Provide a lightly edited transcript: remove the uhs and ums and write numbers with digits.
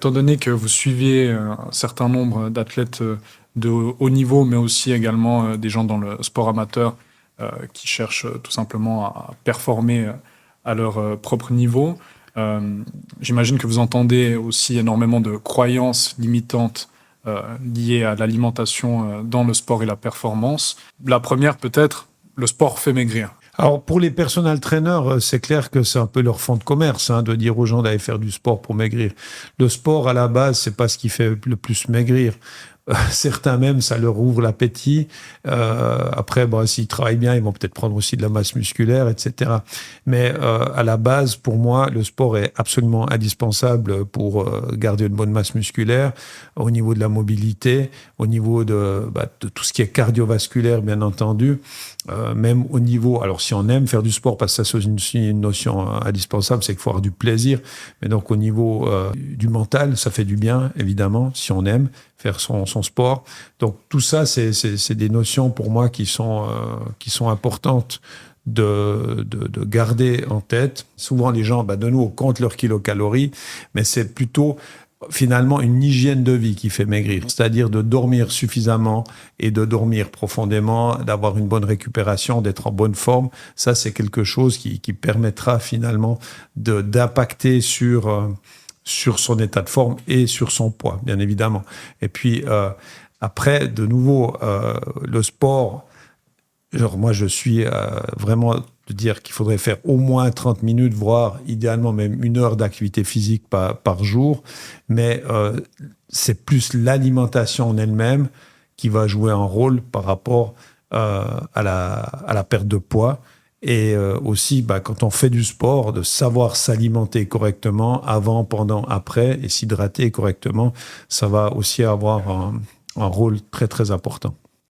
Étant donné que vous suivez un certain nombre d'athlètes de haut niveau, mais aussi également des gens dans le sport amateur qui cherchent tout simplement à performer à leur propre niveau, j'imagine que vous entendez aussi énormément de croyances limitantes liées à l'alimentation dans le sport et la performance. La première, peut-être, le sport fait maigrir. Alors, pour les personal trainers, c'est clair que c'est un peu leur fond de commerce, de dire aux gens d'aller faire du sport pour maigrir. Le sport, à la base, c'est pas ce qui fait le plus maigrir. Certains même, ça leur ouvre l'appétit. Après, s'ils travaillent bien, ils vont peut-être prendre aussi de la masse musculaire, etc. Mais à la base, pour moi, le sport est absolument indispensable pour garder une bonne masse musculaire, au niveau de la mobilité, au niveau de tout ce qui est cardiovasculaire, bien entendu. Même au niveau, alors si on aime faire du sport, parce que ça c'est une notion indispensable, c'est qu'il faut avoir du plaisir, mais donc au niveau du mental, ça fait du bien, évidemment, si on aime faire son sport. Donc tout ça, c'est des notions pour moi qui sont importantes de garder en tête. Souvent les gens, de nouveau, comptent leurs kilocalories, mais c'est plutôt finalement une hygiène de vie qui fait maigrir, c'est-à-dire de dormir suffisamment et de dormir profondément, d'avoir une bonne récupération, d'être en bonne forme. Ça, c'est quelque chose qui permettra finalement d'impacter sur son état de forme et sur son poids, bien évidemment. Et puis, après, de nouveau, le sport, moi, je suis vraiment de dire qu'il faudrait faire au moins 30 minutes, voire idéalement même 1 heure d'activité physique par jour. Mais c'est plus l'alimentation en elle-même qui va jouer un rôle par rapport à la perte de poids. Et aussi, quand on fait du sport, de savoir s'alimenter correctement avant, pendant, après, et s'hydrater correctement, ça va aussi avoir un rôle très, très important.